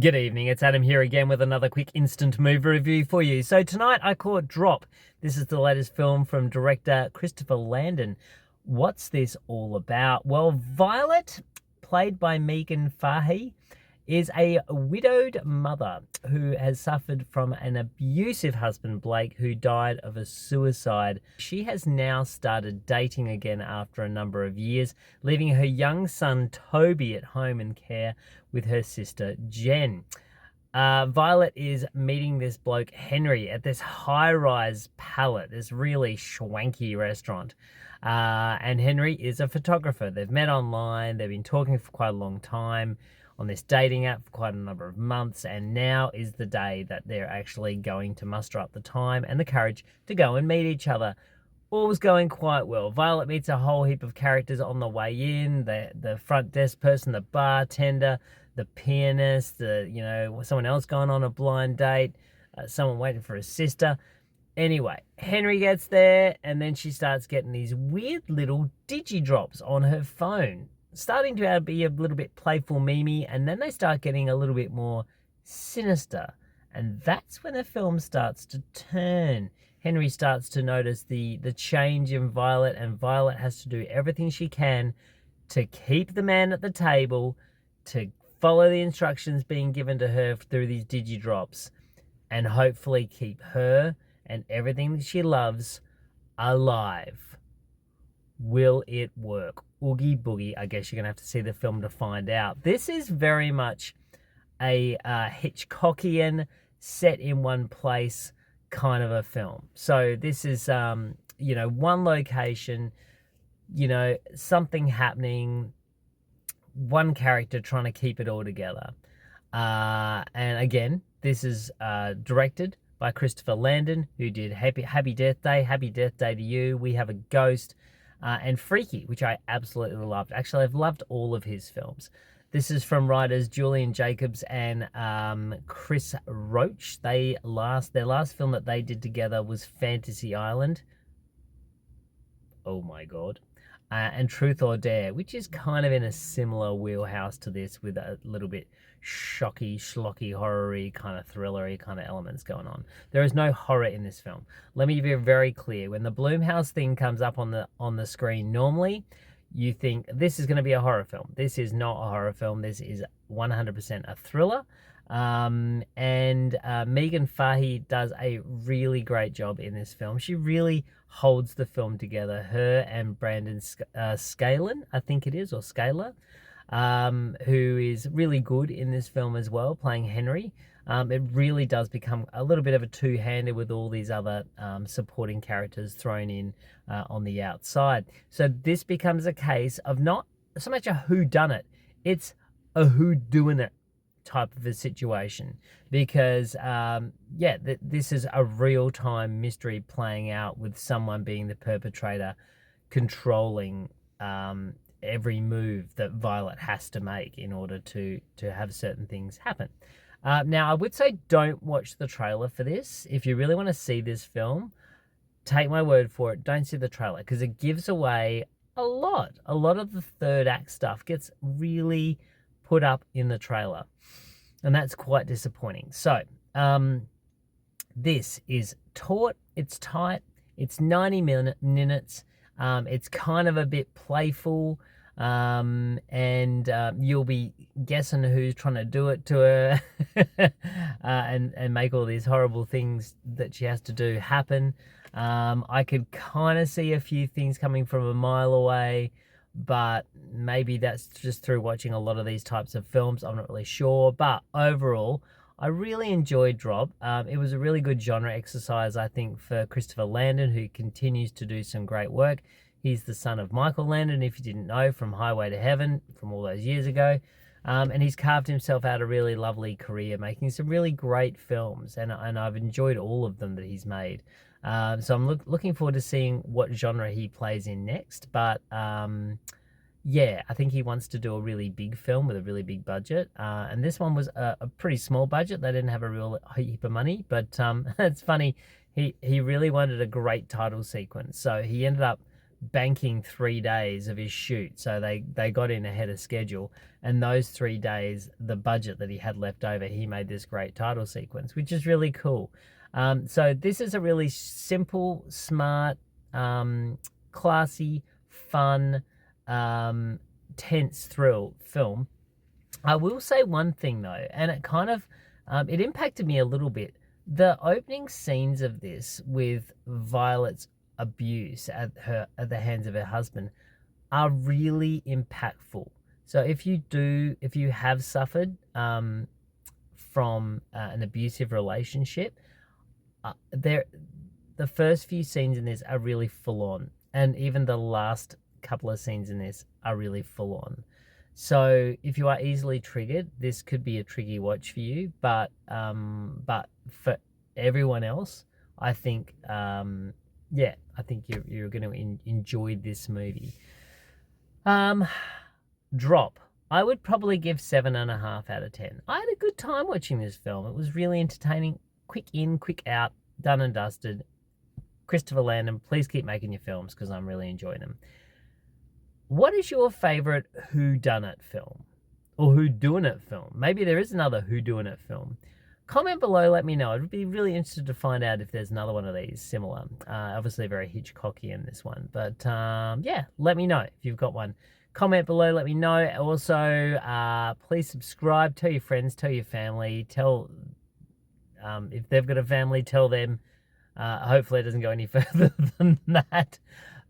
Good evening, it's Adam here again with another quick instant movie review for you. So tonight I caught Drop. This is the latest film from director Christopher Landon. What's this all about? Well, Violet, played by Megan Fahey, is a widowed mother who has suffered from an abusive husband, Blake, who died of a suicide. She has now started dating again after a number of years, leaving her young son, Toby, at home in care with her sister, Jen. Violet is meeting this bloke, Henry, at this high-rise palette, this really schwanky restaurant. And Henry is a photographer. They've met online. They've been talking for quite a long time on this dating app for quite a number of months, and now is the day that they're actually going to muster up the time and the courage to go and meet each other. All was going quite well. Violet meets a whole heap of characters on the way in, the front desk person, the bartender, the pianist, someone else going on a blind date, someone waiting for his sister. Anyway, Henry gets there, and then she starts getting these weird little digi-drops on her phone, starting to be a little bit playful, memey, and then they start getting a little bit more sinister. And that's when the film starts to turn. Henry starts to notice the change in Violet, and Violet has to do everything she can to keep the man at the table, to follow the instructions being given to her through these digi-drops, and hopefully keep her and everything that she loves alive. Will it work? Oogie boogie. I guess you're going to have to see the film to find out. This is very much a Hitchcockian, set in one place kind of a film. So this is, one location, something happening, one character trying to keep it all together. And again, this is directed by Christopher Landon, who did Happy Death Day to You, We Have a Ghost, and Freaky, which I absolutely loved. Actually, I've loved all of his films. This is from writers Julian Jacobs and Chris Roach. Their last film that they did together was Fantasy Island. Oh my God. And Truth or Dare, which is kind of in a similar wheelhouse to this, with a little bit shocky, schlocky, horror-y, kind of thriller-y kind of elements going on. There is no horror in this film. Let me be very clear. When the Blumhouse thing comes up on the screen, normally you think this is going to be a horror film. This is not a horror film. This is 100% a thriller. Megan Fahey does a really great job in this film. She really holds the film together. Her and Brandon Scalan, I think it is, or Scalar, who is really good in this film as well, playing Henry. It really does become a little bit of a two-hander with all these other supporting characters thrown in on the outside. So this becomes a case of not so much a whodunit, it's a whodunit type of a situation, because this is a real-time mystery playing out, with someone being the perpetrator, controlling every move that Violet has to make in order to have certain things happen. Now, I would say don't watch the trailer for this. If you really want to see this film, take my word for it, don't see the trailer, because it gives away a lot. A lot of the third act stuff gets really put up in the trailer, and that's quite disappointing. So this is taut, it's tight, it's 90 minutes, it's kind of a bit playful, and you'll be guessing who's trying to do it to her and make all these horrible things that she has to do happen. I could kind of see a few things coming from a mile away, but maybe that's just through watching a lot of these types of films. I'm not really sure, but overall, I really enjoyed Drop. It was a really good genre exercise, I think, for Christopher Landon, who continues to do some great work. He's the son of Michael Landon, if you didn't know, from Highway to Heaven from all those years ago. And he's carved himself out a really lovely career, making some really great films, and I've enjoyed all of them that he's made. So I'm looking forward to seeing what genre he plays in next. But I think he wants to do a really big film with a really big budget. And this one was a pretty small budget. They didn't have a real heap of money, but it's funny. He really wanted a great title sequence. So he ended up banking 3 days of his shoot. So they got in ahead of schedule. And those 3 days, the budget that he had left over, he made this great title sequence, which is really cool. So this is a really simple, smart, classy, fun, tense thrill film. I will say one thing though, and it kind of, it impacted me a little bit. The opening scenes of this with Violet's abuse at the hands of her husband are really impactful. So if you have suffered from an abusive relationship, the first few scenes in this are really full on, and even the last couple of scenes in this are really full on. So if you are easily triggered, this could be a tricky watch for you. But for everyone else, I think I think you're going to enjoy this movie. Drop. I would probably give 7.5 out of 10. I had a good time watching this film. It was really entertaining. Quick in, quick out, done and dusted. Christopher Landon, please keep making your films because I'm really enjoying them. What is your favorite whodunit film or whodunit film? Maybe there is another whodunit film. Comment below, let me know. I'd be really interested to find out if there's another one of these similar. Obviously very Hitchcockian, this one. But yeah, let me know if you've got one. Comment below, let me know. Also, please subscribe, tell your friends, tell your family, tell if they've got a family, tell them. Hopefully it doesn't go any further than that.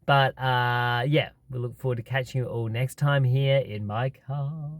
But yeah, we look forward to catching you all next time here in my car.